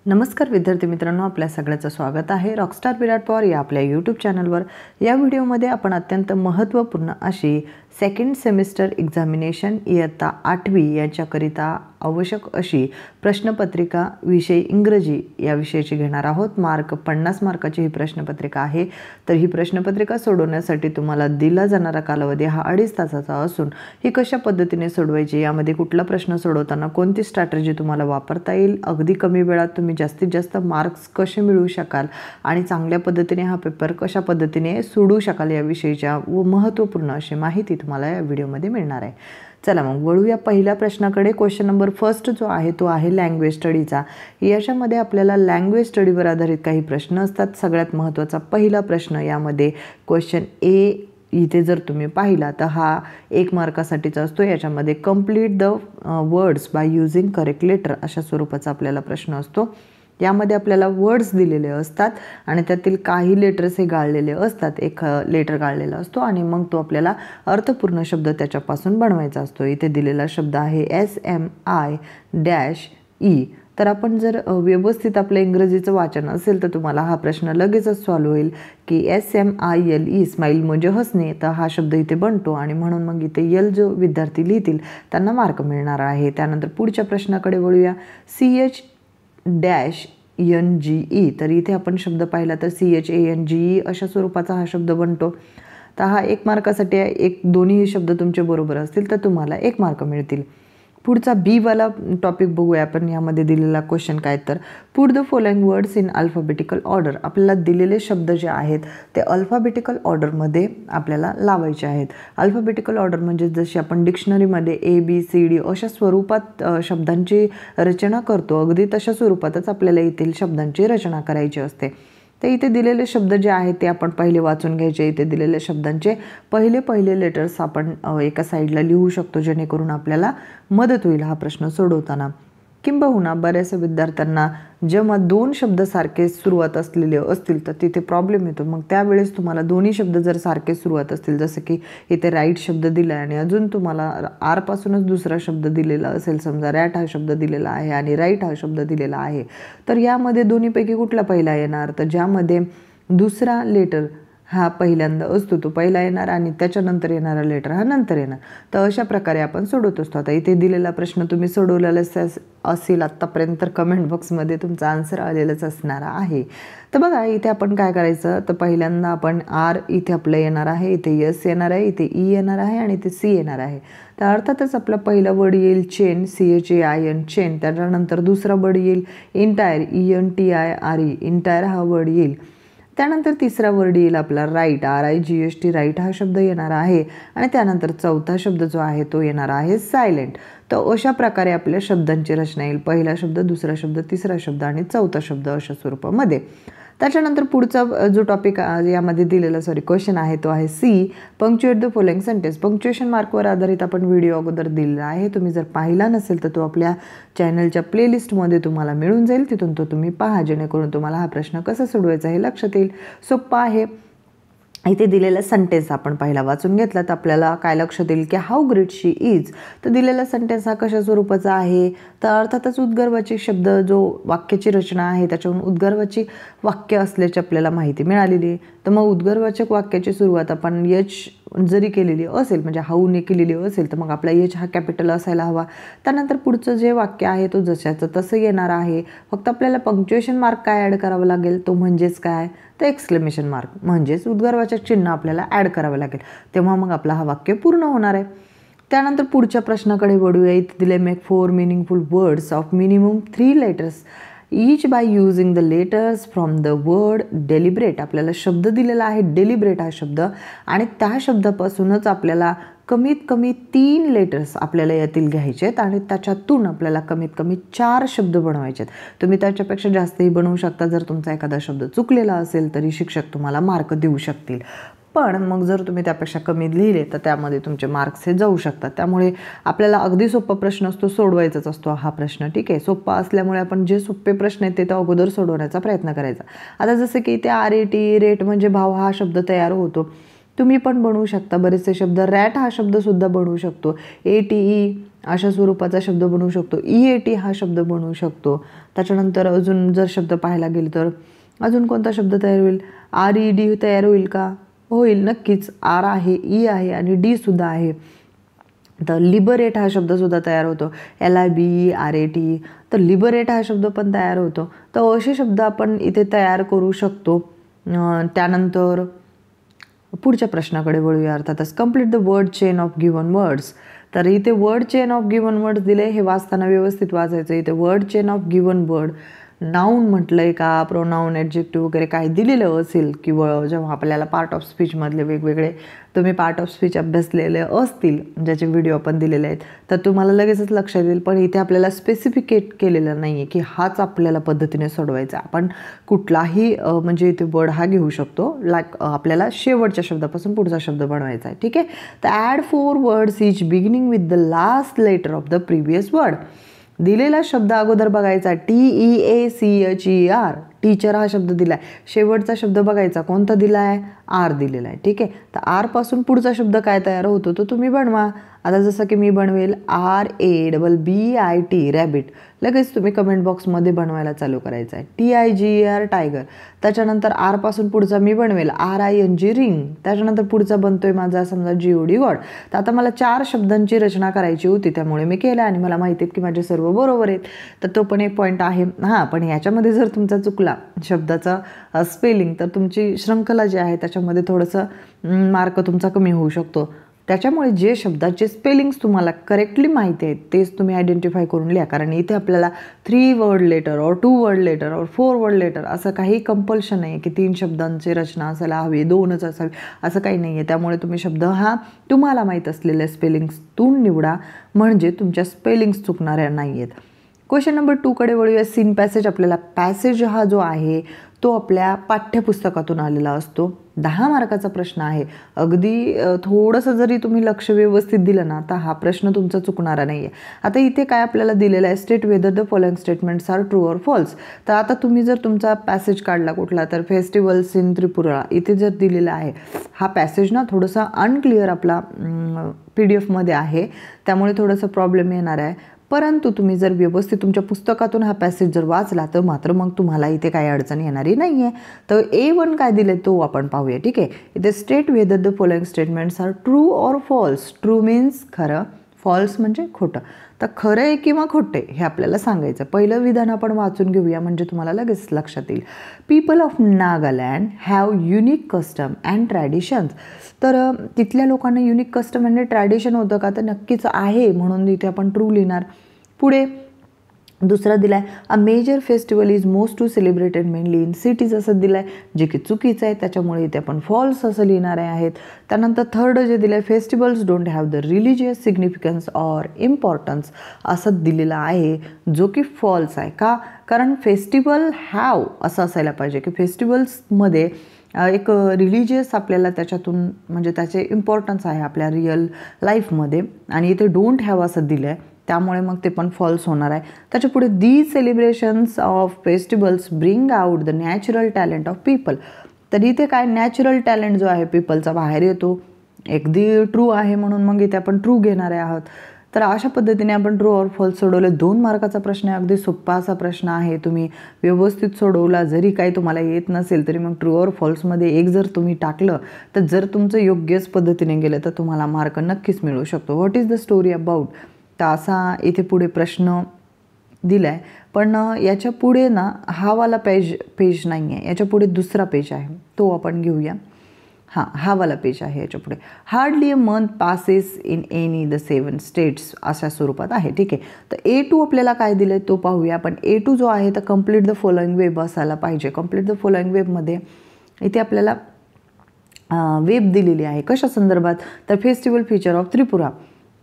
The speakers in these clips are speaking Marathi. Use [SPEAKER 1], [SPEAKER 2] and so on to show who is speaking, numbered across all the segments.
[SPEAKER 1] नमस्कार विद्यार्थी मित्रांनो, आपल्या सगळ्यांचं स्वागत आहे रॉकस्टार विराट पवार या आपल्या यूट्यूब चॅनलवर। या व्हिडिओमध्ये आपण अत्यंत महत्त्वपूर्ण अशी सेकंड सेमिस्टर एक्झामिनेशन इयत्ता 8वी याच्याकरिता आवश्यक अशी प्रश्नपत्रिका विषय इंग्रजी या विषयाची घेणार आहोत। 50 मार्काची ही प्रश्नपत्रिका आहे। तर ही प्रश्नपत्रिका सोडवण्यासाठी तुम्हाला दिला जाणारा कालावधी हा 2.5 तासाचा असून ही कशा पद्धतीने सोडवायची, यामध्ये कुठला प्रश्न सोडवताना कोणती स्ट्रॅटेजी तुम्हाला वापरता येईल, अगदी कमी वेळात तुम्ही जास्तीत जास्त मार्क्स कसे मिळवू शकाल आणि चांगल्या पद्धतीने हा पेपर कशा पद्धतीने सोडवू शकाल याविषयीच्या महत्त्वपूर्ण अशी माहिती तुम्हाला या व्हिडिओमध्ये मिळणार आहे। चला मग वळूया पहिल्या प्रश्नाकडे। क्वेश्चन नंबर फर्स्ट जो आहे तो आहे लँग्वेज स्टडीचा। याच्यामध्ये आपल्याला लँग्वेज स्टडीवर आधारित काही प्रश्न असतात। सगळ्यात महत्त्वाचा पहिला प्रश्न यामध्ये क्वेश्चन ए इथे जर तुम्ही पाहिला तर हा 1 मार्कासाठीचा असतो। याच्यामध्ये complete the words by using correct letter अशा स्वरूपाचा आपल्याला प्रश्न असतो। यामध्ये आपल्याला वर्ड्स दिलेले असतात आणि त्यातील काही लेटर्स हे गाळलेले असतात। एक लेटर गाळलेला असतो आणि मग तो आपल्याला अर्थपूर्ण शब्द त्याच्यापासून बनवायचा असतो। इथे दिलेला शब्द आहे SMI-E। तर आपण जर व्यवस्थित आपलं इंग्रजीचं वाचन असेल तर तुम्हाला हा प्रश्न लगेचच सॉल्व्ह होईल की SMILE स्माईल म्हणजे हसणे, तर हा शब्द इथे बनतो आणि म्हणून मग इथे यल जो विद्यार्थी लिहितील त्यांना मार्क मिळणार आहे। त्यानंतर पुढच्या प्रश्नाकडे वळूया। CHNGE, तर इथे आपण शब्द पाहिला तर CHANGE अशा स्वरूपाचा हा शब्द बनतो। तर हा 1 मार्कासाठी आहे। दोन्ही शब्द तुमचे बरोबर असतील तर तुम्हाला 1 मार्क मिळतील। पुढचा बी वाला टॉपिक बघूया आपण। यामध्ये दिलेला क्वेश्चन काय तर put the following words in alphabetical order. आपल्याला दिलेले शब्द जे आहेत ते अल्फाबेटिकल ऑर्डरमध्ये आपल्याला लावायचे आहेत। अल्फाबेटिकल ऑर्डर म्हणजे जशी आपण डिक्शनरीमध्ये ABCD अशा स्वरूपात शब्दांची रचना करतो, अगदी तशा स्वरूपातच आपल्याला येथील शब्दांची रचना करायची असते। तर इथे दिलेले शब्द जे आहेत ते आपण पहिले वाचून घ्यायचे। इथे दिलेल्या शब्दांचे पहिले लेटर्स आपण एका साईडला लिहू शकतो, जेणेकरून आपल्याला मदत होईल हा प्रश्न सोडवताना। किंबहुना बऱ्याच विद्यार्थ्यांना जेव्हा 2 शब्द सारखे सुरुवात असलेले असतील तर तिथे प्रॉब्लेम येतो। मग त्यावेळेस तुम्हाला दोन्ही शब्द जर सारखे सुरुवात असतील, जसं की इथे राईट शब्द दिला आहे आणि अजून तुम्हाला आर पासूनच दुसरा शब्द दिलेला असेल, समजा रॅट हा शब्द दिलेला आहे आणि राईट हा शब्द दिलेला आहे, तर यामध्ये दोन्हीपैकी कुठला पहिला येणार? तर ज्यामध्ये दुसरा लेटर हा पहिल्यांदा असतो तो पहिला येणार आणि त्याच्यानंतर येणारा लेटर हा नंतर येणार। तर अशा प्रकारे आपण सोडवत असतो। आता इथे दिलेला प्रश्न तुम्ही सोडवलेला असेल आत्तापर्यंत, तर कमेंट बॉक्समध्ये तुमचा आन्सर आलेलाच असणार आहे। तर बघा इथे आपण काय करायचं, तर पहिल्यांदा आपण आर इथे आपलं येणार आहे, इथे यस येणार आहे, इथे ई येणार आहे आणि इथे सी येणार आहे। तर अर्थातच आपला पहिला वर्ड येईल चेन, CHAIN चेन। त्याच्यानंतर दुसरा वर्ड येईल इंटायर, ENTIRE इंटायर हा वर्ड येईल। त्यानंतर तिसरा वर्ड येईल आपला राईट, RIGHT राईट हा शब्द येणार आहे आणि त्यानंतर चौथा शब्द जो आहे तो येणार आहे सायलेंट। तर अशा प्रकारे आपल्या शब्दांची रचना येईल। पहिला शब्द, दुसरा शब्द, तिसरा शब्द आणि चौथा शब्द अशा स्वरूपामध्ये। त्याच्यानंतर पुढचा जो टॉपिक यामध्ये दिलेला क्वेश्चन आहे तो आहे C punctuate the following sentence. Punctuation मार्कवर आधारित आपण व्हिडिओ अगोदर दिलेला आहे। तुम्ही जर पाहिला नसेल तर तो आपल्या चॅनलच्या प्लेलिस्टमध्ये तुम्हाला मिळून जाईल, तिथून तो तुम्ही पहा, जेणेकरून तुम्हाला हा प्रश्न कसा सोडवायचा हे लक्षात येईल। सोप्पा आहे। इथे दिलेला सेंटेन्स आपण पहिला वाचून घेतला तर आपल्याला काय लक्षात येईल की हाऊ ग्रेट शी इज। तर दिलेला सेंटेन्स हा कशा स्वरूपाचा आहे, तर अर्थातच उद्गारवाची शब्द जो वाक्याची रचना आहे त्याच्यावरून उद्गारवाची वाक्य असल्याची आपल्याला माहिती मिळालेली आहे। तर मग उद्गारवाचक वाक्याची सुरुवात आपण एच जरी केलेली असेल, म्हणजे हाऊने केलेली असेल, तर मग आपला एच हा कॅपिटल असायला हवा। त्यानंतर पुढचं जे वाक्य आहे तो जशाचं तसं येणार आहे। फक्त आपल्याला पंक्च्युएशन मार्क काय ॲड करावं लागेल, तो म्हणजेच काय, तर एक्सक्लेमेशन मार्क म्हणजेच उद्गारवाचक चिन्ह आपल्याला ॲड करावं लागेल, तेव्हा मग आपला हा वाक्य पूर्ण होणार आहे। त्यानंतर पुढच्या प्रश्नाकडे वळूया। इथे दिले make 4 meaningful words of minimum 3 letters each by using the letters from the word deliberate. आपल्याला शब्द दिलेला आहे डेलिब्रेट हा शब्द आणि त्या शब्दापासूनच आपल्याला कमीत कमी 3 लेटर्स आपल्याला यातील घ्यायचे आहेत आणि त्याच्यातून आपल्याला कमीत कमी 4 शब्द बनवायचे आहेत। तुम्ही त्याच्यापेक्षा जास्तही बनवू शकता। जर तुमचा एखादा शब्द चुकलेला असेल तरी शिक्षक तुम्हाला मार्क देऊ शकतील, पण मग जर तुम्ही त्यापेक्षा कमी लिहिले तर त्यामध्ये तुमचे मार्क्स हे जाऊ शकतात। त्यामुळे आपल्याला अगदी सोपा प्रश्न असतो, सोडवायचाच असतो हा प्रश्न, ठीक आहे। सोपा असल्यामुळे आपण जे सोपे प्रश्न आहेत ते अगोदर सोडवण्याचा प्रयत्न करायचा। आता जसं की इथे RAT रेट म्हणजे भाव हा शब्द तयार होतो, तुम्ही पण बनवू शकता बरेचसे शब्द। रॅट हा शब्दसुद्धा बनवू शकतो। ATE अशा स्वरूपाचा शब्द बनवू शकतो. EAT हा शब्द बनवू शकतो. त्याच्यानंतर अजून जर शब्द पाहायला गेले तर अजून कोणता शब्द तयार होईल? RED तयार होईल का? होईल, नक्कीच. R आहे, E आहे आणि D सुद्धा आहे. तर लिबरेट हा शब्दसुद्धा तयार होतो. LIBERAT. तर लिबरेट हा शब्द पण तयार होतो. तर असे शब्द आपण इथे तयार करू शकतो. त्यानंतर पुढच्या प्रश्नाकडे वळूया. अर्थातच complete the word chain of given words. तर इथे word chain of given words दिले, हे वाचताना व्यवस्थित वाचायचं. इथे word chain of given word, noun म्हटलंय का, प्रोनाऊन, ॲडजेक्टिव्ह वगैरे काय दिलेलं असेल किंवा जेव्हा आपल्याला पार्ट ऑफ स्पीचमधले वेगवेगळे तुम्ही पार्ट ऑफ स्पीच अभ्यासलेले असतील ज्याचे व्हिडिओ आपण दिलेले आहेत, तर तुम्हाला लगेचच लक्षात येईल. पण इथे आपल्याला स्पेसिफिकेट केलेलं नाही आहे की हाच आपल्याला पद्धतीने सोडवायचा. आपण कुठलाही म्हणजे इथे वर्ड हा घेऊ शकतो. लाईक आपल्याला शेवटच्या शब्दापासून पुढचा शब्द बनवायचा आहे. ठीक आहे. तर add 4 words each beginning with the last letter of the previous word. दिलेला शब्द अगोदर बघायचा. TEACHER, टीचर हा शब्द दिला आहे. शेवटचा शब्द बघायचा, कोणता दिला आहे? R दिलेला आहे. ठीक आहे. तर R पासून पुढचा शब्द काय तयार होतो तो तुम्ही बनवा. आता जसं की मी बनवेल RABBIT, रॅबिट. लगेच तुम्ही कमेंट बॉक्समध्ये बनवायला चालू करायचं आहे. TIGER, tiger. त्याच्यानंतर R पासून पुढचा मी बनवेल RING, रिंग. त्याच्यानंतर पुढचा बनतोय माझा समजा GOD, गॉड. तर आता मला 4 शब्दांची रचना करायची होती, त्यामुळे मी केलं आणि मला माहिती आहे की माझे सर्व बरोबर आहेत. तर तो पण एक पॉईंट आहे. हां, पण याच्यामध्ये जर तुमचा चुकला शब्दाचा स्पेलिंग तर तुमची श्रृंखला जी आहे त्याच्यामध्ये थोडंसं मार्क तुमचा कमी होऊ शकतो. त्याच्यामुळे जे शब्दाचे स्पेलिंग्स तुम्हाला करेक्टली माहिती आहेत तेच तुम्ही आयडेंटिफाय करून लिहा. कारण इथे आपल्याला 3 वर्ड लेटर और 2 वर्ड लेटर और 4 वर्ड लेटर असं काही कंपल्शन नाही आहे की 3 शब्दांची रचना असायला हवी, 2च असावी, असं काही नाही आहे. त्यामुळे तुम्ही शब्द हा तुम्हाला माहीत असलेल्या स्पेलिंग्सतून निवडा, म्हणजे तुमच्या स्पेलिंग्स चुकणाऱ्या नाही आहेत. क्वेश्चन नंबर 2 कडे वळूया. Scene passage. आपल्याला पॅसेज हा जो आहे तो आपल्या पाठ्यपुस्तकातून आलेला असतो. 10 मार्काचा प्रश्न आहे. अगदी थोडंसं जरी तुम्ही लक्ष व्यवस्थित दिलं ना तर हा प्रश्न तुमचा चुकणारा नाही आहे. आता इथे काय आपल्याला दिलेलं आहे? State whether the following statements are true or false. तर आता तुम्ही जर तुमचा पॅसेज काढला कुठला तर फेस्टिवल्स इन त्रिपुरा इथे जर दिलेला आहे, हा पॅसेज ना थोडंसं अनक्लिअर आपला PDF मध्ये आहे, त्यामुळे थोडंसं प्रॉब्लेम येणार आहे. परंतु तुम्ही जर व्यवस्थित तुमच्या पुस्तकातून हा पॅसेज जर वाचला तर मात्र मग तुम्हाला इथे काही अडचण येणारी नाही आहे. तर A1 काय दिले तो आपण पाहूया. ठीक आहे. इथे state whether the following statements are true or false. True means खरं, फॉल्स म्हणजे खोटं. तर खरं आहे किंवा खोटं आहे हे आपल्याला सांगायचं. पहिलं विधान आपण वाचून घेऊया म्हणजे तुम्हाला लगेच लक्षात येईल. People of Nagaland have unique custom and traditions. तर तिथल्या लोकांना युनिक कस्टम आणि ट्रॅडिशन होतं का? तर नक्कीच आहे, म्हणून इथे आपण ट्रू लिहिणार. पुढे दुसरा दिला आहे a major festival is most to celebrated mainly in cities असं दिलं आहे, जे की चुकीचं आहे. त्याच्यामुळे इथे आपण फॉल्स असं लिहिणार आहेत. त्यानंतर थर्ड जे दिलं आहे festivals don't have the religious significance or importance असं दिलेलं आहे, जो की फॉल्स आहे. का? कारण फेस्टिवल हॅव असं असायला पाहिजे की फेस्टिवल्समध्ये एक रिलिजियस आपल्याला त्याच्यातून म्हणजे त्याचे इम्पॉर्टन्स आहे आपल्या रिअल लाईफमध्ये, आणि इथे डोंट हॅव असं दिलं आहे, त्यामुळे मग ते पण फॉल्स होणार आहे. त्याच्या पुढे these celebrations of festivals bring out the natural talent of people. तर इथे काय नॅचरल टॅलेंट जो आहे पीपलचा बाहेर येतो. अगदी ट्रू आहे म्हणून मग इथे आपण ट्रू घेणारे आहोत. तर अशा पद्धतीने आपण ट्रू और फॉल्स सोडवले. 2 मार्काचा प्रश्न आहे, अगदी सोपा असा प्रश्न आहे. तुम्ही व्यवस्थित सोडवला, जरी काही तुम्हाला येत नसेल तरी मग ट्रू और फॉल्समध्ये 1 जर तुम्ही टाकलं तर जर तुमचं योग्यच पद्धतीने गेलं तर तुम्हाला मार्क नक्कीच मिळू शकतो. What is the story about. तर असा इथे पुढे प्रश्न दिला आहे, पण याच्या पुढे ना हा वाला पेज नाही आहे, याच्या पुढे दुसरा पेज आहे, तो आपण घेऊया. हां, हा वाला पेज आहे याच्या पुढे. Hardly a month passes in any the 7 states अशा स्वरूपात आहे. ठीक आहे. तर A2 आपल्याला काय दिलं आहे तो पाहूया. पण A2 जो आहे तर कम्प्लीट द फॉलोइंग वेब असायला पाहिजे. कम्प्लीट द फॉलोइंग वेबमध्ये इथे आपल्याला वेब दिलेली आहे. कशा संदर्भात? तर फेस्टिवल फीचर ऑफ त्रिपुरा.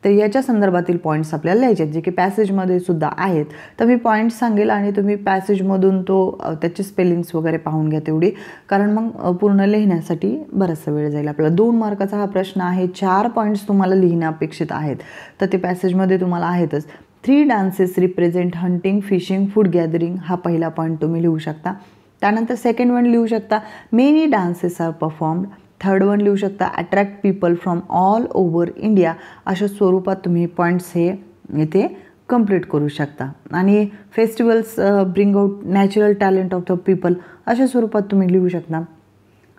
[SPEAKER 1] तर याच्या संदर्भातील पॉईंट्स आपल्याला लिहायचे आहेत, जे की पॅसेजमध्ये सुद्धा आहेत. तर मी पॉईंट्स सांगेल आणि तुम्ही पॅसेजमधून त्याचे स्पेलिंग्स वगैरे पाहून घ्या तेवढी, कारण मग पूर्ण लिहिण्यासाठी बराचसा वेळ जाईल आपल्याला. 2 मार्काचा हा प्रश्न आहे. 4 पॉईंट्स तुम्हाला लिहिणं अपेक्षित आहेत, तर ते पॅसेजमध्ये तुम्हाला आहेतच. 3 dances represent hunting, fishing, food gathering हा पहिला पॉईंट तुम्ही लिहू शकता. त्यानंतर सेकंड वन लिहू शकता many dances are performed. Third one लिहू शकता attract people from all over India. अशा स्वरूपात तुम्ही पॉईंट्स हे इथे कंप्लीट करू शकता. आणि festivals bring out natural talent of the people अशा स्वरूपात तुम्ही लिहू शकता.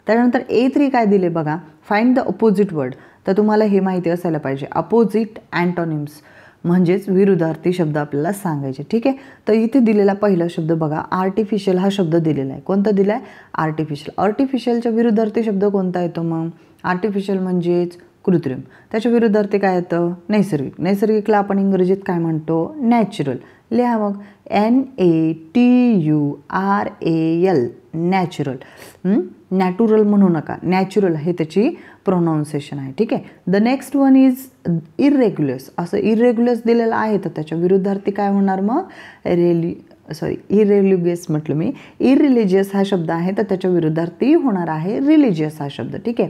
[SPEAKER 1] त्यानंतर A3 काय दिले बघा, फाइंड द अपोजिट वर्ड. तर तुम्हाला हे माहिती असायला पाहिजे, अपोजिट अँटोनिम्स म्हणजेच विरुद्धार्थी शब्द आपल्याला सांगायचे. ठीक आहे, तर इथे दिलेला पहिला शब्द बघा, आर्टिफिशियल हा शब्द दिलेला आहे. कोणता दिला आहे? आर्टिफिशियल. आर्टिफिशियलच्या विरुद्धार्थी शब्द कोणता येतो मग? आर्टिफिशियल म्हणजेच कृत्रिम. त्याच्या विरुद्धार्थी काय येतं? नैसर्गिक. नैसर्गिकला आपण इंग्रजीत काय म्हणतो? नॅचरल. लिहा मग, NATURAL, नॅचरल. नॅचरल म्हणू नका, नॅचरल हे त्याची प्रोनाऊन्सिएशन आहे. ठीक आहे. The next one is irregulars. असं इरेग्युलस दिलेलं आहे, तर त्याच्या विरुद्धार्थी काय होणार मग? इरेलिजियस म्हटलं मी. इरिलिजियस हा शब्द आहे, तर त्याच्या विरुद्धार्थी होणार आहे रिलिजियस हा शब्द. ठीक आहे.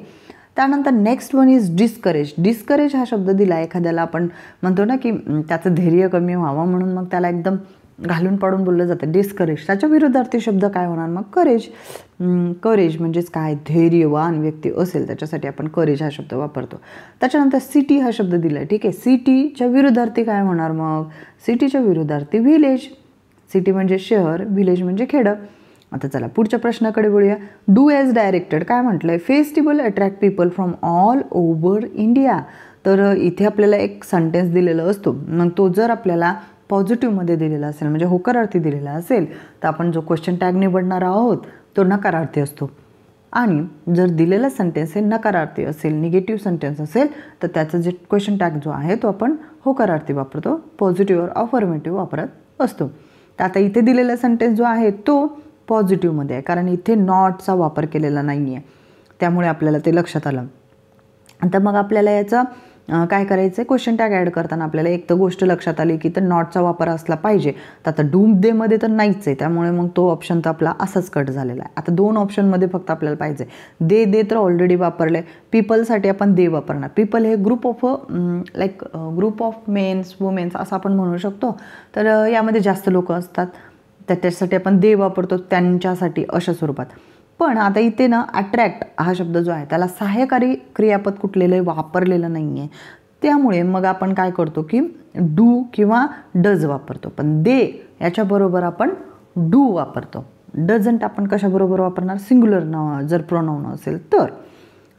[SPEAKER 1] त्यानंतर next one is discourage. Discourage हा शब्द दिला एखाद्याला, आपण म्हणतो ना की त्याचं धैर्य कमी व्हावं म्हणून मग त्याला एकदम घालून पाडून बोललं जातं, डिस्करेज. त्याच्या विरुद्धार्थी शब्द काय होणार मग? करेज. करेज म्हणजेच काय? धैर्यवान व्यक्ती असेल त्याच्यासाठी आपण करेज हा शब्द वापरतो. त्याच्यानंतर सिटी हा शब्द दिला आहे. ठीक आहे. सिटीच्या विरुद्धार्थी काय होणार मग? सिटीच्या विरुद्धार्थी व्हिलेज. सिटी म्हणजे शहर, व्हिलेज म्हणजे खेडं. आता चला पुढच्या प्रश्नाकडे बोलूया. डू ॲज डायरेक्टेड काय म्हटलंय? Festival attract people from all over India. तर इथे आपल्याला एक सेंटेन्स दिलेला असतो, मग तो जर आपल्याला पॉझिटिव्हमध्ये दिलेला असेल म्हणजे होकारार्थी दिलेला असेल तर आपण जो क्वेश्चन टॅग निवडणार आहोत तो नकारार्थी असतो. आणि जर दिलेला सेंटेन्स हे नकारार्थी असेल, निगेटिव्ह सेंटेन्स असेल तर त्याचं जे क्वेश्चन टॅग जो आहे तो आपण होकारार्थी वापरतो, पॉझिटिव्ह और अफर्मेटिव्ह वापरत असतो. तर आता इथे दिलेला सेंटेन्स जो आहे तो पॉझिटिव्हमध्ये आहे, कारण इथे नॉटचा वापर केलेला नाही आहे, त्यामुळे आपल्याला ते लक्षात आलं. आता मग आपल्याला याचं काय करायचं आहे? क्वेश्चन टॅग ॲड करताना आपल्याला एक तर गोष्ट लक्षात आली की तर नॉटचा वापर असला पाहिजे. तर आता डूम डेमध्ये तर नाहीच आहे, त्यामुळे मग तो ऑप्शन तर आपला असाच कट झालेला आहे. आता 2 ऑप्शनमध्ये फक्त आपल्याला पाहिजे. दे तर ऑलरेडी वापरले. पीपलसाठी आपण दे वापरणार. पीपल हे group of group of mens womens असं आपण म्हणू शकतो. तर यामध्ये जास्त लोक असतात, तर त्याच्यासाठी आपण दे वापरतो, त्यांच्यासाठी अशा स्वरूपात. पण आता इथे ना अट्रॅक्ट हा शब्द जो आहे त्याला सहाय्यकारी क्रियापद कुठलेलं वापरलेलं नाही आहे, त्यामुळे मग आपण काय करतो की डू किंवा डज वापरतो. पण दे याच्याबरोबर आपण डू वापरतो. डझंट आपण कशाबरोबर वापरणार? सिंग्युलर नाव जर प्रोनाउन असेल तर.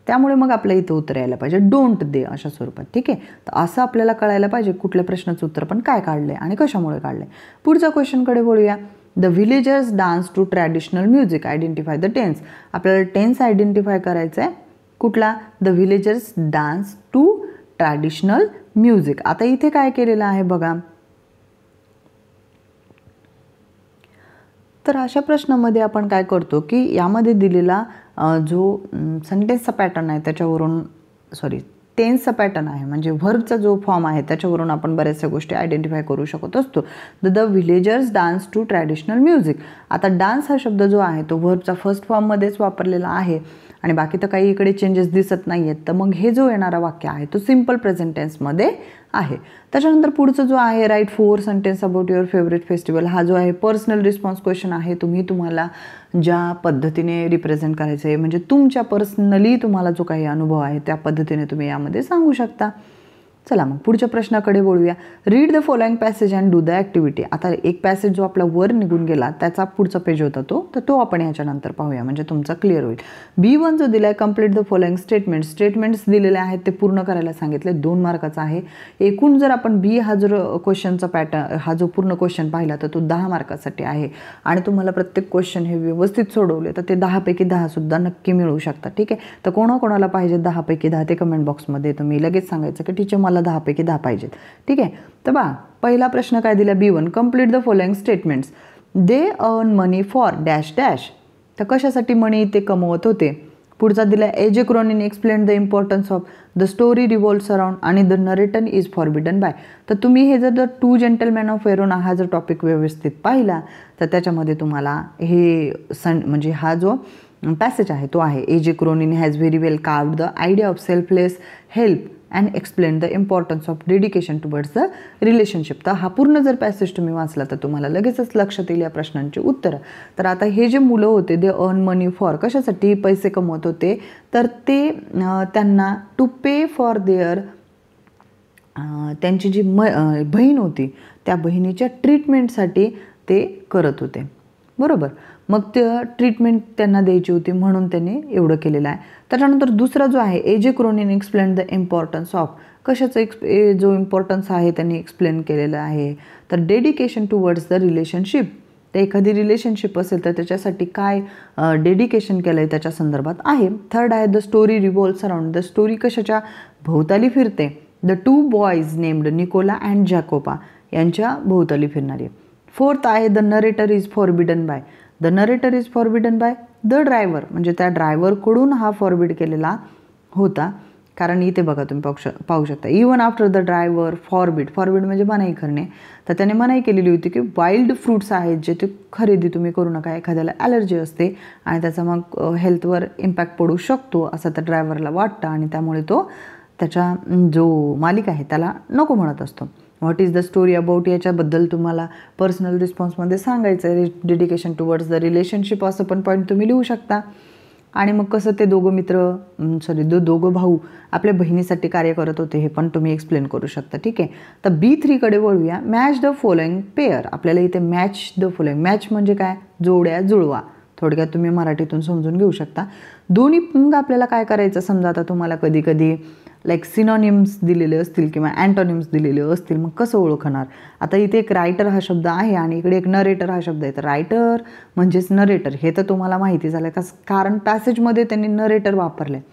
[SPEAKER 1] त्यामुळे मग आपल्या इथं उत्तर यायला पाहिजे डोंट दे अशा स्वरूपात. ठीक आहे. तर असं आपल्याला कळायला पाहिजे कुठल्या प्रश्नाचं उत्तर पण काय काढले आणि कशामुळे काढले. पुढच्या क्वेश्चनकडे बोलूया. The villagers dance to traditional music. Identify the tense. आपल्याला टेन्स आयडेंटिफाय करायचं आहे. कुठला? The villagers dance to traditional music. आता इथे काय केलेलं आहे बघा. तर अशा प्रश्नामध्ये आपण काय करतो की यामध्ये दिलेला जो सेंटेन्सचा पॅटर्न आहे त्याच्यावरून टेन्सचा पॅटर्न आहे म्हणजे व्हर्बचा जो फॉर्म आहे त्याच्यावरून आपण बऱ्याचशा गोष्टी आयडेंटिफाय करू शकत असतो. The villagers dance to traditional music. आता डान्स हा शब्द जो आहे तो व्हर्बचा फर्स्ट फॉर्ममध्येच वापरलेला आहे आणि बाकी तर काही इकडे चेंजेस दिसत नाही आहेत. तर मग हे जो येणारा वाक्य आहे तो सिम्पल प्रेझेंट टेन्समध्ये आहे. त्याच्यानंतर पुढचं जो आहे write 4 sentence about your favourite festival. हा जो आहे पर्सनल रिस्पॉन्स क्वेश्चन आहे. तुम्हाला ज्या पद्धतीने रिप्रेझेंट करायचं आहे म्हणजे तुमच्या पर्सनली तुम्हाला जो काही अनुभव आहे त्या पद्धतीने तुम्ही यामध्ये सांगू शकता. चला मग पुढच्या प्रश्नाकडे बोलूया. Read the following passage and do the activity. आता एक पॅसेज जो आपला वर निघून गेला त्याचा पुढचा पेज होता तो आपण ह्याच्यानंतर पाहूया म्हणजे तुमचा क्लिअर होईल. B1 जो दिला आहे complete the following statements. Statements दिलेले आहेत ते पूर्ण करायला सांगितले. 2 मार्काचा आहे. एकूण जर आपण बी हा जर क्वेश्चनचा पॅटर्न हा जो पूर्ण क्वेश्चन पाहिला तर तो 10 मार्कासाठी आहे आणि तुम्हाला प्रत्येक क्वेश्चन हे व्यवस्थित सोडवले तर ते 10 पैकी 10 सुद्धा नक्की मिळू शकतात. ठीक आहे. तर कोणाकोणाला पाहिजे 10 पैकी 10 ते कमेंट बॉक्समध्ये तुम्ही लगेच सांगायचं की टीचर मला 10 पैकी 10 पाहिजेत. ठीक आहे. तर बघा पहिला प्रश्न काय दिला B1 complete the following statements. They earn money for dash dash. तर कशासाठी मनी ते कमवत होते. पुढचा दिला A.J. Cronin explain the importance of the story revolves around आणि द नरेटन इज फॉरबिडन बाय. तर तुम्ही हे जर द 2 जेंटलमॅन ऑफ वेरोना हा जर टॉपिक व्यवस्थित पाहिला तर त्याच्यामध्ये तुम्हाला हे म्हणजे हा जो पॅसेज आहे तो आहे A.J. Cronin has very well carved the idea of selfless help and explain the importance of dedication towards the relationship. तर हा पूर्ण जर पॅसेज तुम्ही वाचला तर तुम्हाला लगेचच लक्षात येईल या प्रश्नांची उत्तरं. तर आता हे जे मुलं होते दे अर्न मनी फॉर कशासाठी पैसे कमवत होते तर ते त्यांना टू पे फॉर देअर त्यांची जी बहीण होती त्या बहिणीच्या ट्रीटमेंटसाठी ते करत होते, बरोबर. मग त्या ट्रीटमेंट त्यांना द्यायची होती म्हणून त्यांनी एवढं केलेलं आहे. त्याच्यानंतर दुसरा जो आहे A J. Cronin explain the importance of, कशाचं जो इम्पॉर्टन्स आहे त्यांनी एक्सप्लेन केलेलं आहे, तर डेडिकेशन टुवर्ड्स द रिलेशनशिप. तर एखादी रिलेशनशिप असेल तर त्याच्यासाठी काय डेडिकेशन केलं आहे त्याच्या संदर्भात आहे. थर्ड आहे the story revolves around, the story कशाच्या भोवताली फिरते, the two boys named Nicola and Jacopo यांच्या भोवताली फिरणारी. फोर्थ आहे the narrator is forbidden by, the narrator is forbidden by the driver, म्हणजे त्या ड्रायव्हरकडून हा फॉरबिड केलेला होता. कारण इथे बघा तुम्ही पाहू शकता, even after the driver forbid म्हणजे मनाई करणे, तर त्याने मनाई केलेली होती की वाईल्ड फ्रूट्स आहेत जे ते खरेदी तुम्ही करू नका, एखाद्याला ॲलर्जी असते आणि त्याचा मग हेल्थवर इम्पॅक्ट पडू शकतो असं त्या ड्रायव्हरला वाटतं आणि त्यामुळे तो त्याच्या जो मालिक आहे त्याला नको म्हणत असतो. What is the story about याच्याबद्दल तुम्हाला पर्सनल रिस्पॉन्समध्ये सांगायचं आहे. डेडिकेशन टुवर्ड्स द रिलेशनशिप असं पण पॉईंट तुम्ही लिहू शकता. आणि मग कसं ते दोघं भाऊ आपल्या बहिणीसाठी कार्य करत होते हे पण तुम्ही एक्सप्लेन करू शकता, ठीक आहे. तर B3कडे वळूया. Match the following pair. आपल्याला इथे मॅच द फॉलोइंग, मॅच म्हणजे काय, जोड्या जुळवा, थोडक्यात तुम्ही मराठीतून समजून घेऊ शकता. दोन्ही मग आपल्याला काय करायचं, समजा आता तुम्हाला कधी कधी लाईक सिनॉनिम्स दिलेले असतील किंवा अँटोनिम्स दिलेले असतील, मग कसं ओळखणार. आता इथे एक रायटर हा शब्द आहे आणि इकडे एक नरेटर हा शब्द आहे. तर रायटर म्हणजेच नरेटर हे तर तुम्हाला माहिती झालं कारण पॅसेजमध्ये त्यांनी नरेटर वापरलं आहे.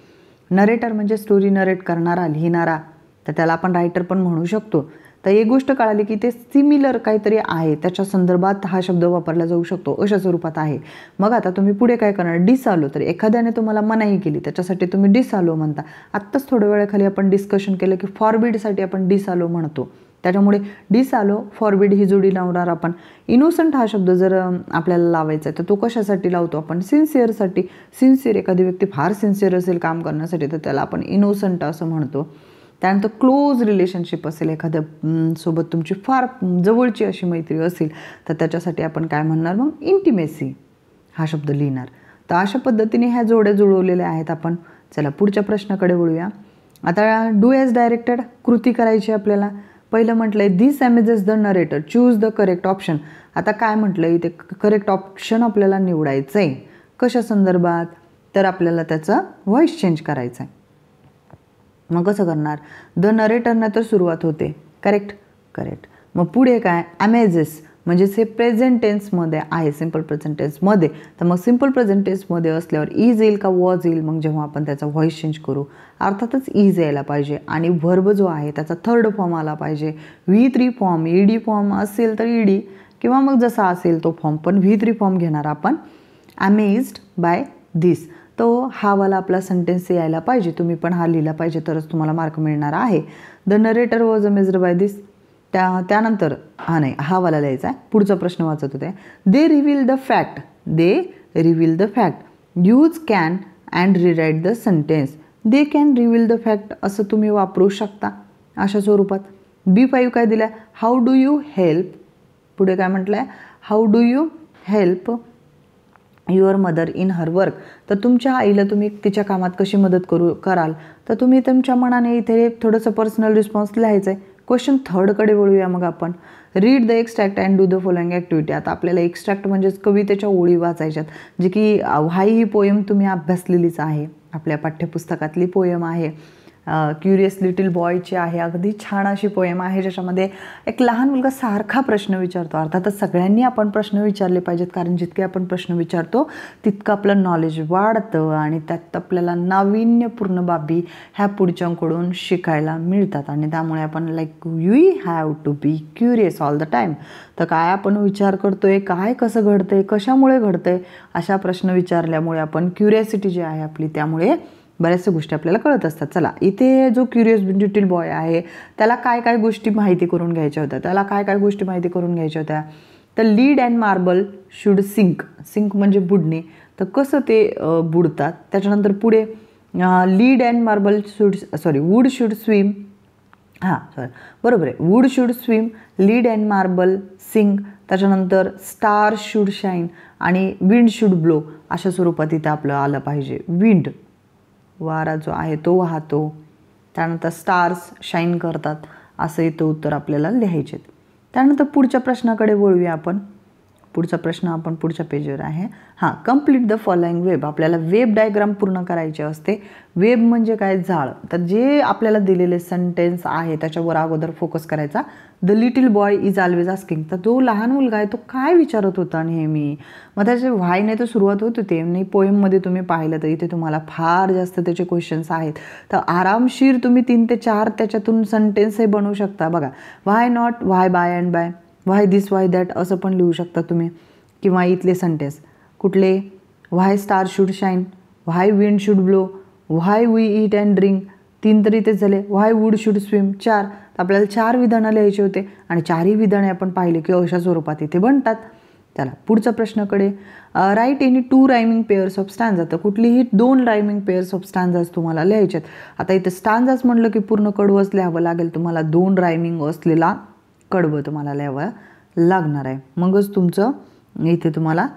[SPEAKER 1] नरेटर म्हणजे स्टोरी नरेट करणारा, लिहिणारा, तर त्याला आपण रायटर पण म्हणू शकतो. तर एक गोष्ट कळाली की ते सिमिलर काहीतरी आहे त्याच्या संदर्भात हा शब्द वापरला जाऊ शकतो अशा स्वरूपात आहे. मग आता तुम्ही पुढे काय करणार, डिसअलो. तर एखाद्याने तुम्हाला मनाई केली त्याच्यासाठी तुम्ही डिसअलो म्हणता. आत्ताच थोड्या वेळाखाली आपण डिस्कशन केलं की फॉरबिडसाठी आपण डिसअलो म्हणतो, त्याच्यामुळे डिसअलो फॉरबिड ही जोडी लावणार आपण. इनोसंट हा शब्द जर आपल्याला लावायचा आहे तर तो कशासाठी लावतो आपण, सिन्सिअरसाठी. सिन्सिअर, एखादी व्यक्ती फार सिन्सिअर असेल काम करण्यासाठी तर त्याला आपण इनोसंट असं म्हणतो. त्यानंतर क्लोज रिलेशनशिप असेल, एखाद्या सोबत तुमची फार जवळची अशी मैत्री असेल तर त्याच्यासाठी आपण काय म्हणणार, मग इंटिमेसी हा शब्द लिहिणार. तर अशा पद्धतीने ह्या जोड्या जुळवलेल्या आहेत आपण. चला पुढच्या प्रश्नाकडे वळूया. आता डू ॲज डायरेक्टेड, कृती करायची आपल्याला. पहिलं म्हटलं आहे this amazes the narrator, choose the correct option. आता काय म्हटलं आहे इथे, करेक्ट ऑप्शन आपल्याला निवडायचं आहे. कशा संदर्भात, तर आपल्याला त्याचा व्हॉइस चेंज करायचा आहे. मग कसं करणार, द नरेटरनं तर सुरुवात होते, करेक्ट. मग पुढे काय, अमेजेस म्हणजेच हे प्रेझेंट टेन्समध्ये आहे, सिम्पल प्रेझेंट टेन्समध्ये. तर मग सिम्पल प्रेझेंट टेन्समध्ये असल्यावर इज येईल का वॉज येईल, मग जेव्हा आपण त्याचा व्हॉइस चेंज करू अर्थातच इज यायला पाहिजे. आणि व्हर्ब जो आहे त्याचा थर्ड फॉर्म आला पाहिजे. V3 फॉर्म, ED फॉर्म असेल तर ED किंवा मग जसा असेल तो फॉर्म, पण V3 फॉर्म घेणार आपण. अमेज्ड बाय दिस, तो हा वाला आपला सेंटेन्स यायला पाहिजे. तुम्ही पण हा लिहिला पाहिजे तरच तुम्हाला मार्क मिळणार आहे. The narrator was amazed by this. त्यानंतर हा वाला लिहायचा आहे. पुढचा प्रश्न वाचत होते. They reveal the fact, use can and rewrite the sentence. They can reveal the fact असं तुम्ही वापरू शकता अशा स्वरूपात. B5 काय दिलं, हाऊ डू यू हेल्प. पुढे काय म्हटलं आहे, how do you help your mother in her work. तर तुमच्या आईला तुम्ही तिच्या कामात कशी मदत कराल, तर तुम्ही तुमच्या मनाने इथे थोडंसं पर्सनल रिस्पॉन्स लिहायचं आहे. क्वेश्चन थर्डकडे वळूया मग आपण. Read the extract and do the following activity. आता आपल्याला एक्स्ट्रॅक्ट म्हणजेच कवितेच्या ओळी वाचायच्यात, जे की ही पोयम तुम्ही अभ्यासलेलीच आहे, आपल्या पाठ्यपुस्तकातली पोयम आहे. क्युरियस लिटिल बॉयची आहे. अगदी छान अशी पोयम आहे ज्याच्यामध्ये एक लहान मुलगा सारखा प्रश्न विचारतो. अर्थातच सगळ्यांनी आपण प्रश्न विचारले पाहिजेत, कारण जितके आपण प्रश्न विचारतो तितकं आपलं नॉलेज वाढतं आणि त्यात आपल्याला नाविन्यपूर्ण बाबी ह्या पुढच्यांकडून शिकायला मिळतात. आणि त्यामुळे आपण we have to be curious all the time. तर काय आपण विचार करतोय, काय कसं घडतंय, कशामुळे घडतंय, अशा प्रश्न विचारल्यामुळे आपण क्युरियोसिटी जी आहे आपली त्यामुळे बऱ्याचशा गोष्टी आपल्याला कळत असतात. चला इथे जो क्युरियस लिटिल बॉय आहे त्याला काय काय गोष्टी माहिती करून घ्यायच्या होत्या, तर lead and marble should sink म्हणजे बुडणे. तर कसं ते बुडतात. त्याच्यानंतर पुढे lead and marble wood should swim. बरोबर आहे, wood should swim, lead and marble sink. त्याच्यानंतर स्टार शुड शाईन आणि विंड शुड ब्लो अशा स्वरूपात इथं आपलं आलं पाहिजे. विंड, वारा जो आहे तो वाहतो. त्यानंतर स्टार्स शाईन करतात असं इथं उत्तर आपल्याला लिहायचे. त्यानंतर पुढच्या प्रश्नाकडे वळूया आपण. पुढचा प्रश्न आपण पुढच्या पेजवर आहे. हां, कंप्लीट द फॉलोइंग वेब. आपल्याला वेब डायग्राम पूर्ण करायचे असते. वेब म्हणजे काय? जाळ. तर जे आपल्याला दिलेले सेंटेन्स आहे त्याच्यावर अगोदर फोकस करायचा. The little boy is always asking. तर जो लहान मुलगा आहे तो काय विचारत होता नेहमी. मग त्याचे व्हायने तर सुरुवात होत होती. नाही, पोएममध्ये तुम्ही पाहिलं तर इथे तुम्हाला फार जास्त त्याचे क्वेश्चन्स आहेत. तर आरामशीर तुम्ही 3 ते 4 त्याच्यातून सेंटेन्स हे बनवू शकता. बघा, why not, why by and by, why this, why that असं पण लिहू शकता तुम्ही. किंवा इथले सेंटेन्स कुठले? Why star should shine, why wind should blow, why we eat and drink. 3 तरी तेच झाले. Why wood should swim. 4. आपल्याला 4 विधानं लिहायचे होते आणि 4ही विधाने आपण पाहिले की अशा स्वरूपात इथे बनतात. चला पुढच्या प्रश्नाकडे. Write any 2 rhyming pairs of stanza. तर कुठलीही 2 रायमिंग पेअर्स ऑफ स्टॅन्झाज तुम्हाला लिहायचे. आता इथे स्टॅन्झाज म्हणलं की पूर्ण कडवंच लिहावं लागेल तुम्हाला. 2 रायमिंग असलेला कडवं तुम्हाला लिहावं लागणार आहे. मगच तुमचं इथे तुम्हाला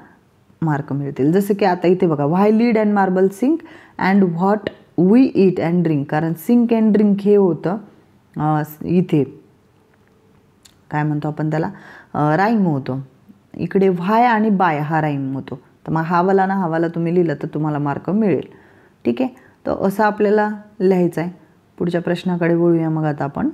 [SPEAKER 1] मार्क मिळतील. जसं की आता इथे बघा, why lead and marble sink and what we eat and drink. कारण सिंक अँड ड्रिंक हे होतं इथे काय म्हणतो आपण त्याला, राईम होतो. इकडे व्हाय आणि बाय हा राईम होतो. तर मग हावाला ना हावाला तुम्ही लिहिलं तर तुम्हाला मार्क मिळेल. ठीक आहे, तर असं आपल्याला लिहायचं आहे. पुढच्या प्रश्नाकडे वळूया मग आता आपण.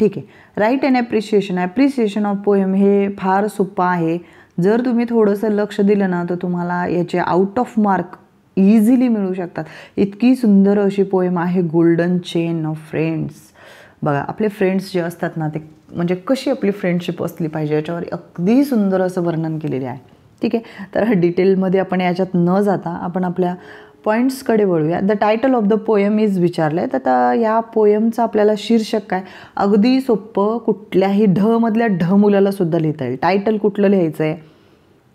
[SPEAKER 1] ठीक आहे. Write and appreciation. Appreciation of poem हे फार सोपं आहे. जर तुम्ही थोडंसं लक्ष दिलं ना तर तुम्हाला याचे आउट ऑफ मार्क इझिली मिळू शकतात. इतकी सुंदर अशी पोएम आहे गोल्डन चेन ऑफ फ्रेंड्स. बघा, आपले फ्रेंड्स जे असतात ना ते म्हणजे कशी आपली फ्रेंडशिप असली पाहिजे याच्यावर अगदी सुंदर असं वर्णन केलेले आहे. ठीक आहे, तर डिटेलमध्ये आपण याच्यात न जाता आपण आपल्या पॉईंट्सकडे वळूया. The title of the poem is विचारलं आहे. तर आता या पोएमचं आपल्याला शीर्षक काय? अगदी सोपं, कुठल्याही मधल्या मुलाला सुद्धा लिहिता येईल. टायटल कुठलं लिहायचं आहे?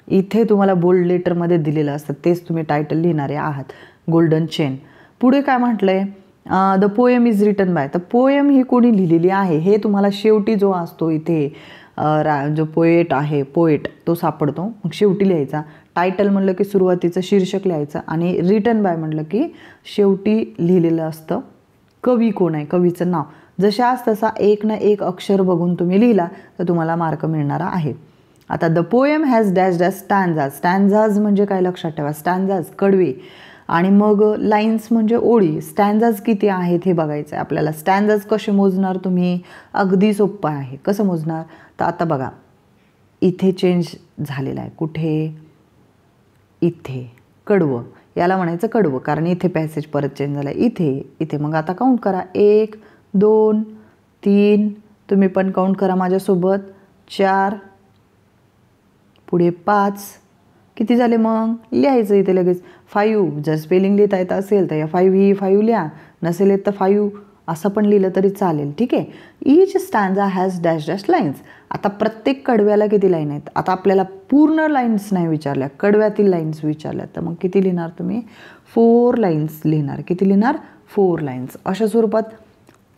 [SPEAKER 1] इथे तुम्हाला बोल्ड लेटरमध्ये दिलेलं असतं तेच तुम्ही टायटल लिहिणारे आहात. Golden chain. पुढे काय म्हटलं आहे? The poem is written by. तर पोएम ही कोणी लिहिलेली आहे हे तुम्हाला शेवटी जो असतो इथे जो पोएट तो सापडतो. मग शेवटी लिहायचा. टायटल म्हणलं की सुरुवातीचं शीर्षक लिहायचं आणि रिटन बाय म्हणलं की शेवटी लिहिलेलं असतं कवी कोण आहे, कवीचं नाव. जशाच तसा एक ना एक अक्षर बघून तुम्ही लिहिला तर तुम्हाला मार्क मिळणारा आहे. आता the poem has dash dash stanzas. Stanzas म्हणजे काय लक्षात ठेवा, स्टॅन्झाज कडवे आणि मग लाईन्स म्हणजे ओळी. स्टॅन्झाज किती आहेत हे बघायचं आहे आपल्याला. स्टॅन्झाज कसे मोजणार तुम्ही? अगदी सोपं आहे. कसं मोजणार? तर आता बघा, इथे चेंज झालेलं आहे. कुठे? इथे कडवं, याला म्हणायचं कडवं कारण इथे पॅसेज परत चेंज झाला आहे. इथे मग आता काउंट करा. 1 2 3. तुम्ही पण काउंट करा माझ्यासोबत. 4. पुढे 5. किती झाले? मग लिहायचं इथे लगेच 5. जर स्पेलिंग लिहिता येत असेल तर या 5 ही 5 लिहा, नसेल येत तर 5 असं पण लिहिलं तरी चालेल. ठीक आहे. Each stanza has dash dash lines. आता प्रत्येक कडव्याला किती लाईन आहेत? आता आपल्याला पूर्ण लाईन्स नाही विचारल्या, कडव्यातील लाईन्स विचारल्या. तर मग किती लिहिणार तुम्ही? 4 लाईन्स लिहिणार. किती लिहिणार? 4 लाईन्स. अशा स्वरूपात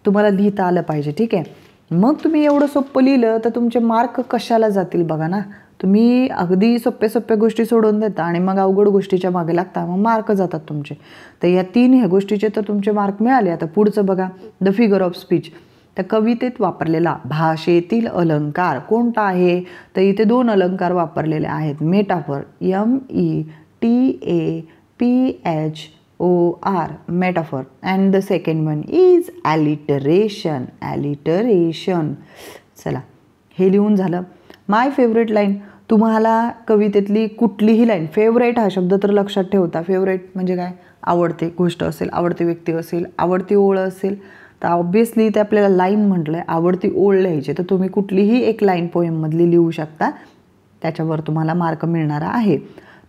[SPEAKER 1] तुम्हाला लिहिता आलं पाहिजे. ठीक आहे. मग तुम्ही एवढं सोपं लिहिलं तर तुमचे मार्क कशाला जातील बघा ना. तुम्ही अगदी सोप्या गोष्टी सोडून देता आणि मग अवघड गोष्टीच्या मागे लागता, मग मार्क जातात तुमचे. तर या 3 ह्या गोष्टीचे तर तुमचे मार्क मिळाले. आता पुढचं बघा, द फिगर ऑफ स्पीच. तर कवितेत वापरलेला भाषेतील अलंकार कोणता आहे? तर इथे 2 अलंकार वापरलेले आहेत. Metaphor METAPHOR metaphor and the second one is alliteration. चला, हे लिहून झालं. My favourite line. तुम्हाला कवितेतली कुठलीही लाईन, फेवरेट हा शब्द तर लक्षात ठेवता. फेवरेट म्हणजे काय? आवडते गोष्ट असेल, आवडती व्यक्ती असेल, आवडती ओळ असेल तर ऑब्व्हियसली ते आपल्याला लाईन म्हटलं आहे, आवडती ओळ लिहायची. तर तुम्ही कुठलीही एक लाईन पोएममधली लिहू शकता, त्याच्यावर तुम्हाला मार्क मिळणारा आहे.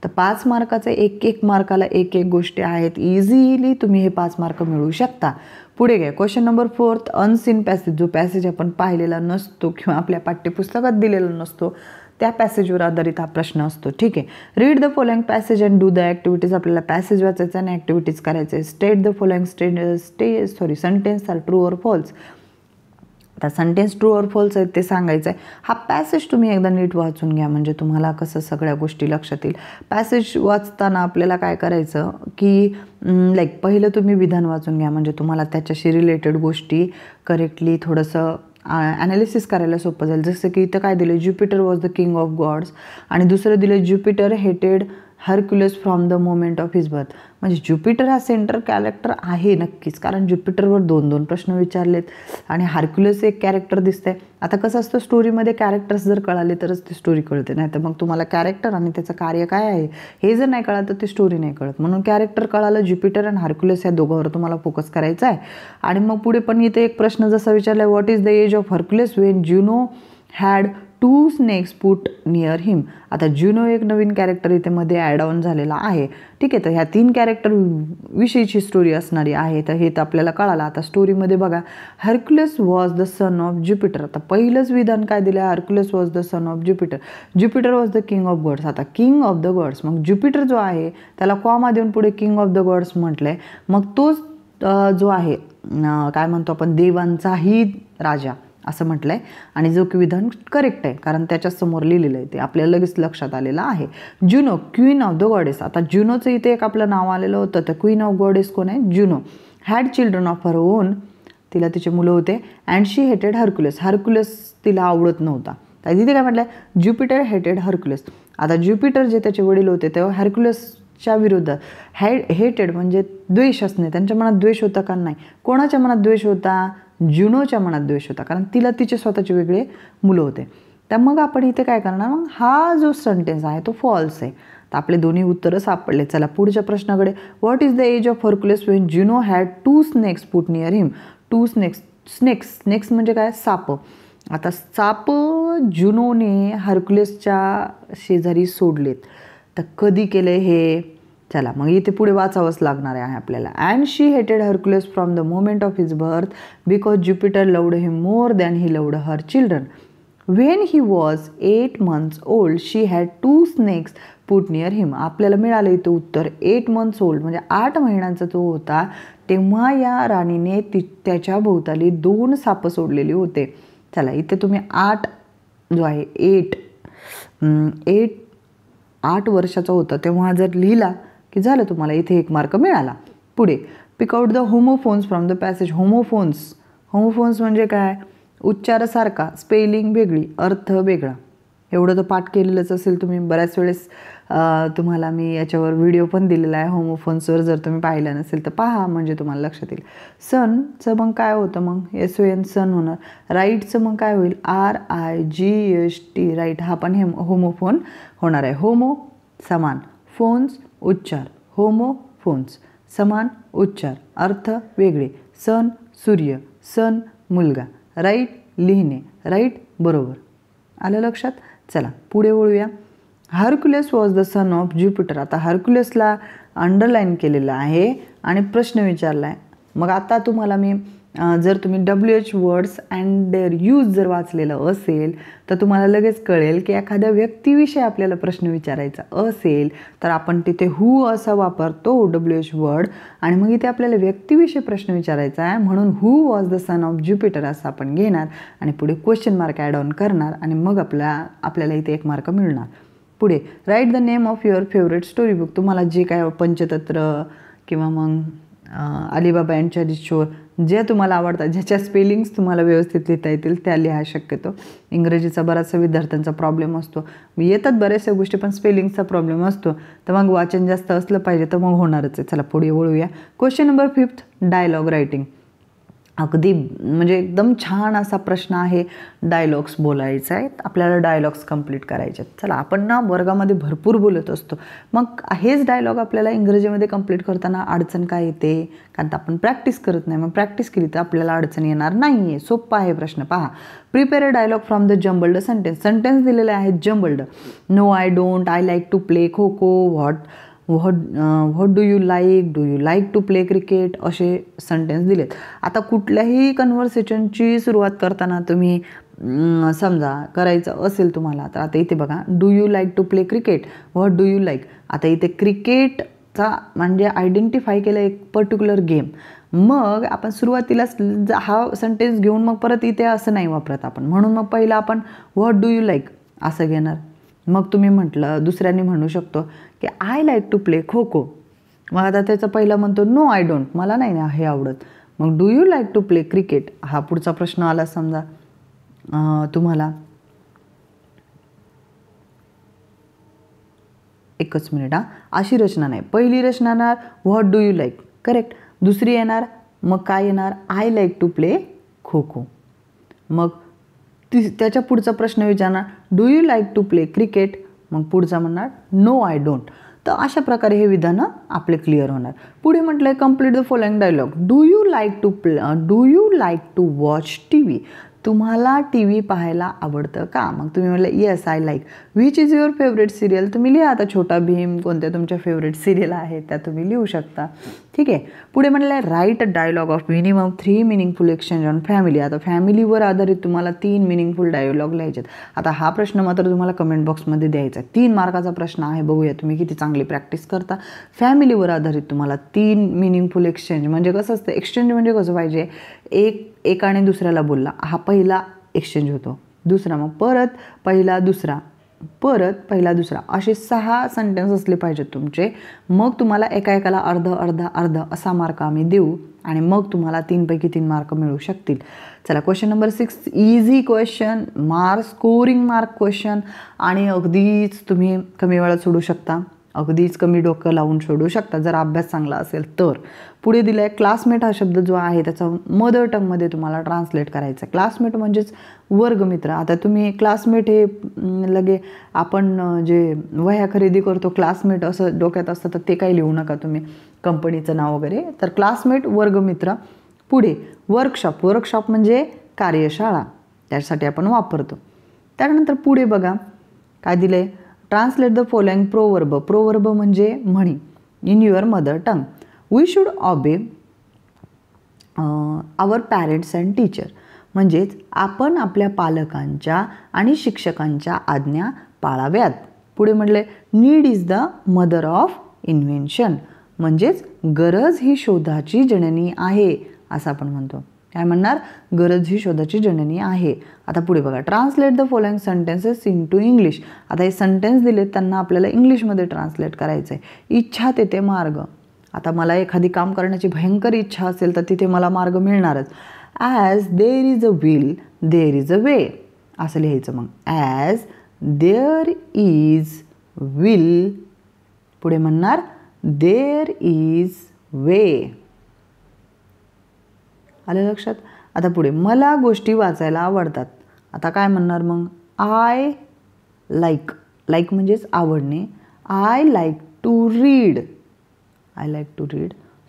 [SPEAKER 1] तर 5 मार्काचे एक मार्काला एक गोष्टी आहेत. इझिली तुम्ही हे 5 मार्क मिळवू शकता. पुढे घ्या. Question number 4. Unseen passage. जो पॅसेज आपण पाहिलेला नसतो किंवा आपल्या पाठ्यपुस्तकात दिलेला नसतो त्या पॅसेजवर आधारित हा प्रश्न असतो. ठीक आहे. Read the following passage and do the activities. आपल्याला पॅसेज वाचायचं आणि ॲक्टिव्हिटीज करायचे. State the following sentence are true or false. आता सेंटेन्स ट्रू ऑर फॉल्स आहेत ते सांगायचं आहे. हा पॅसेज तुम्ही एकदा नीट वाचून घ्या, म्हणजे तुम्हाला कसं सगळ्या गोष्टी लक्षात येईल. पॅसेज वाचताना आपल्याला काय करायचं की लाईक पहिलं तुम्ही विधान वाचून घ्या, म्हणजे तुम्हाला त्याच्याशी रिलेटेड गोष्टी करेक्टली थोडंसं ॲनालिसिस करायला सोपं जाईल. जसं की इथं काय दिलं, Jupiter was the king of gods, आणि दुसरं दिलं Jupiter hated Hercules from the moment of his birth. म्हणजे ज्युपिटर हा सेंटर कॅरेक्टर आहे नक्कीच, कारण ज्युपिटरवर 2 प्रश्न विचारलेत आणि हरक्युलस एक कॅरेक्टर दिसतंय. आता कसं असतं, स्टोरीमध्ये कॅरेक्टर्स जर कळाले तरच ती स्टोरी कळते, नाही तर मग तुम्हाला कॅरेक्टर आणि त्याचं कार्य काय आहे हे जर नाही कळलं तर ती स्टोरी नाही कळत. म्हणून कॅरेक्टर कळालं, ज्युपिटर आणि हरक्युलस या दोघांवर तुम्हाला फोकस करायचा आहे. आणि मग पुढे पण इथे एक प्रश्न जसा विचारला, what is the age of Hercules when Juno had 2 snakes put near him. आता ज्युनो एक नवीन कॅरेक्टर इथे मध्ये ॲड ऑन झालेला आहे. ठीक आहे, तर ह्या 3 कॅरेक्टर विषयीची स्टोरी असणारी आहे. तर हे तर आपल्याला कळालं. आता स्टोरीमध्ये बघा, Hercules was the son of Jupiter. आता पहिलंच विधान काय दिलं, Hercules was the son of Jupiter. Jupiter was the king of gods. आता किंग ऑफ द गॉड्स, मग ज्युपिटर जो आहे त्याला कॉमा देऊन पुढे किंग ऑफ द गॉड्स म्हटलंय. मग तोच जो आहे काय म्हणतो आपण, देवांचाही राजा असं म्हटलं आहे. आणि जो की विधान करेक्ट आहे, कारण त्याच्यासमोर लिहिलेलं आहे, ते आपल्याला लगेच लक्षात आलेलं आहे. जुनो क्वीन ऑफ द गॉडेस. आता जुनोचं इथे एक आपलं नाव आलेलं होतं, तर क्वीन ऑफ गॉडेस कोण आहे, जुनो. Had children of her own, तिला तिचे मुलं होते. And she hated हरक्युलस. हरक्युलस तिला आवडत नव्हता. तर तिथे काय म्हटलं, ज्युपिटर हेटेड हरक्युलस. आता ज्युपिटर जे त्याचे वडील होते तेव्हा हरक्युलसच्या विरोधात हेटेड म्हणजे द्वेष असणे, त्यांच्या मनात द्वेष होता का नाही. कोणाच्या मनात द्वेष होता, जुनोच्या मनात द्वेष होता, कारण तिला तिचे स्वतःचे वेगळे मुलं होते. तर मग आपण इथे काय करणार, मग हा जो सेंटेन्स आहे तो फॉल्स आहे. तर आपले दोन्ही उत्तरं सापडले. चला पुढच्या प्रश्नाकडे. What is the age of Hercules when Juno had 2 snakes put near him. 2 snakes. Snakes म्हणजे काय, साप. आता साप जुनोने हरक्युलसच्या शेजारी सोडलेत. तर कधी केलं हे, चला मग इथे पुढे वाचावंच लागणार आहे आपल्याला. And she hated Hercules from the moment of his birth because Jupiter loved him more than he loved her children. When he was 8 months old she had 2 snakes put near him. आपल्याला मिळालं इथं उत्तर 8 months ओल्ड, म्हणजे 8 महिन्यांचा तो होता तेव्हा या राणीने त्याच्या भोवताली 2 साप सोडलेले होते. चला इथे तुम्ही 8 जो आहे 8 वर्षाचा होता तेव्हा जर लिहिला की झालं, तुम्हाला इथे 1 मार्क मिळाला. पुढे pick out the homophones from the passage. Homophones म्हणजे काय, उच्चारासारखा, स्पेलिंग वेगळी, अर्थ वेगळा. एवढं तर पाठ केलेलंच असेल तुम्ही बऱ्याच वेळेस. तुम्हाला मी याच्यावर व्हिडिओ पण दिलेला आहे होमोफोन्सवर, जर तुम्ही पाहिलं नसेल तर पहा, म्हणजे तुम्हाला लक्षात येईल. सनचं मग काय होतं, मग SON सन होणार. राईटचं मग काय होईल, RIGHT राईट. हा पण हे होमोफोन होणार आहे. होमो समान, फोन्स उच्चार, होमोफोन्स समान उच्चार, अर्थ वेगळे. सन सूर्य, सन मुलगा, राईट लिहिणे, राईट बरोबर. आलं लक्षात. चला पुढे वळूया. Hercules was the son of Jupiter. आता हरक्युलसला अंडरलाईन केलेलं आहे आणि प्रश्न विचारला आहे. मग आता तुम्हाला मी जर तुम्ही WH words and their use जर वाचलेलं असेल तर तुम्हाला लगेच कळेल की एखाद्या व्यक्तीविषयी आपल्याला प्रश्न विचारायचा असेल तर आपण तिथे हू असा वापरतो WH वर्ड, आणि मग इथे आपल्याला व्यक्तीविषयी प्रश्न विचारायचा आहे म्हणून who was the son of Jupiter असं आपण घेणार आणि पुढे क्वेश्चन मार्क ॲड ऑन करणार आणि मग आपल्याला इथे 1 मार्क मिळणार. पुढे write the name of your favourite story book. तुम्हाला जे काय पंचतंत्र किंवा मग अलीबाबा अँड चार्लीज चोर जे तुम्हाला आवडतात, ज्याच्या स्पेलिंग्स तुम्हाला व्यवस्थित लिहिता येतील त्या लिहा. शक्यतो इंग्रजीचा बराचसा विद्यार्थ्यांचा प्रॉब्लेम असतो, येतात बऱ्याचशा गोष्टी पण स्पेलिंगचा प्रॉब्लेम असतो, तर मग वाचन जास्त असलं पाहिजे तर मग होणारच आहे. चला पुढे वळूया. Question number 5 dialogue writing. अगदी म्हणजे एकदम छान असा प्रश्न आहे. डायलॉग्स बोलायचे आहेत आपल्याला, डायलॉग्स कंप्लीट करायचे आहेत. चला आपण ना वर्गामध्ये भरपूर बोलत असतो, मग हेच डायलॉग आपल्याला इंग्रजीमध्ये कंप्लीट करताना अडचण काय येते, कारण आपण प्रॅक्टिस करत नाही. मग प्रॅक्टिस केली तर आपल्याला अडचण येणार नाही आहे. सोप्पा आहे प्रश्न. पहा, prepare a dialogue from the jumbled sentence दिलेले आहेत jumbled. No I don't, I like to play kho kho, what do you like to play cricket, असे सेंटेन्स दिलेत. आता कुठल्याही कन्व्हर्सेशनची सुरुवात करताना तुम्ही समजा करायचं असेल तुम्हाला, तर आता इथे बघा, do you like to play cricket, what do you like. आता इथे क्रिकेटचा म्हणजे आयडेंटिफाय केलं एक पर्टिक्युलर गेम मग आपण सुरुवातीलाच हा सेंटेन्स घेऊन मग परत इथे असं नाही वापरत आपण. म्हणून मग पहिला आपण व्हॉट डू यू लाईक असं घेणार. मग तुम्ही म्हटलं, दुसऱ्यांनी म्हणू शकतो की I like to play kho kho. मग आता त्याचं पहिलं म्हणतो नो आय डोंट, मला नाही ना हे आवडत. मग do you like to play cricket, हा पुढचा प्रश्न आला समजा तुम्हाला. एकच मिनिट अशी रचना नाही. पहिली रचना येणार what do you like, correct. दुसरी येणार मग काय येणार, I like to play kho kho. मग त्याच्या पुढचा प्रश्न विचारणार do you like to play cricket, मग पुढचा म्हणणार नो आय डोंट. तर अशा प्रकारे हे विधानं आपले क्लिअर होणार. पुढे म्हटलंय complete the following dialogue. Do you like to watch TV, तुम्हाला TV पाहायला आवडतं का. मग तुम्ही म्हटलं yes I like. Which is your favourite serial, तुम्ही लिहा आता छोटा भीम कोणत्या तुमच्या फेवरेट सिरियल आहेत त्या तुम्ही लिहू शकता. ठीक आहे. पुढे म्हटलं write a dialogue of minimum 3 meaningful exchange on family. आता फॅमिलीवर आधारित तुम्हाला 3 मिनिंगफुल डायलॉग लिहायचे. आता हा प्रश्न मात्र तुम्हाला कमेंट बॉक्समध्ये द्यायचा आहे. 3 मार्काचा प्रश्न आहे. बघूया तुम्ही किती चांगली प्रॅक्टिस करता. फॅमिलीवर आधारित तुम्हाला 3 मिनिंगफुल एक्सचेंज. म्हणजे कसं असतं एक्सचेंज म्हणजे कसं पाहिजे, एकाने दुसऱ्याला बोलला, हा पहिला एक्सचेंज होतो. दुसरा मग परत पहिला दुसरा, परत पहिला दुसरा, असे 6 सेंटेन्स असले पाहिजेत तुमचे. मग तुम्हाला एका अर्धा असा मार्क आम्ही देऊ आणि मग तुम्हाला 3 पैकी 3 मार्क मिळू शकतील. चला question number 6, easy question, scoring mark question आणि अगदीच तुम्ही कमी वेळात सोडू शकता, अगदीच कमी डोकं लावून सोडू शकता जर अभ्यास चांगला असेल तर. पुढे दिला आहे क्लासमेट. हा शब्द जो आहे त्याचा मदर टंगमध्ये तुम्हाला ट्रान्सलेट करायचा. क्लासमेट म्हणजेच वर्गमित्र. आता तुम्ही क्लासमेट हे लगे आपण जे वह्या खरेदी करतो क्लासमेट असं डोक्यात असतं तर ते काही लिहू नका तुम्ही, कंपनीचं नाव वगैरे. तर क्लासमेट वर्गमित्र. पुढे वर्कशॉप म्हणजे कार्यशाळा, त्यासाठी आपण वापरतो. त्यानंतर पुढे बघा काय दिलं आहे, ट्रान्सलेट द फॉलोइंग प्रोवर्ब म्हणजे म्हणी in your mother tongue. We should obey our parents and teacher, म्हणजेच आपण आपल्या पालकांच्या आणि शिक्षकांच्या आज्ञा पाळाव्यात. पुढे म्हटले need is the mother of invention, म्हणजेच गरज ही शोधाची जननी आहे असं आपण म्हणतो. काय म्हणणार, गरज ही शोधाची जननी आहे. आता पुढे बघा translate the following sentences into English. आता हे सेंटेन्स दिलेत त्यांना आपल्याला इंग्लिशमध्ये ट्रान्सलेट करायचं आहे. इच्छा तेथे मार्ग. आता मला एखादी काम करण्याची भयंकर इच्छा असेल तर तिथे मला मार्ग मिळणारच. As there is a will there is a way असं लिहायचं. मग ॲज देअर इज विल, पुढे म्हणणार देअर इज वे. आलं लक्षात. आता पुढे मला गोष्टी वाचायला आवडतात. आता काय म्हणणार मग, आय लाईक म्हणजेच आवडणे. I like to read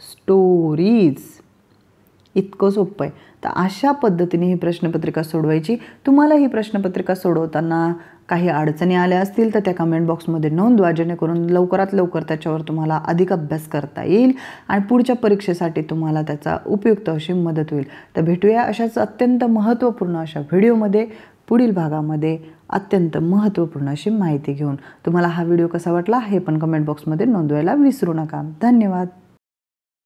[SPEAKER 1] stories. इतकं सोपं आहे. तर अशा पद्धतीने ही प्रश्नपत्रिका सोडवायची. तुम्हाला ही प्रश्नपत्रिका सोडवताना काही अडचणी आल्या असतील तर त्या कमेंट बॉक्समध्ये नोंदवा, जेणेकरून लवकरात लवकर त्याच्यावर तुम्हाला अधिक अभ्यास करता येईल आणि पुढच्या परीक्षेसाठी तुम्हाला त्याचा उपयुक्त अशी मदत होईल. तर भेटूया अशाच अत्यंत महत्त्वपूर्ण अशा व्हिडिओमध्ये पुढील भागामध्ये अत्यंत महत्त्वपूर्ण अशी माहिती घेऊन. तुम्हाला हा व्हिडिओ कसा वाटला हे पण कमेंट बॉक्समध्ये नोंदवायला विसरू नका. धन्यवाद.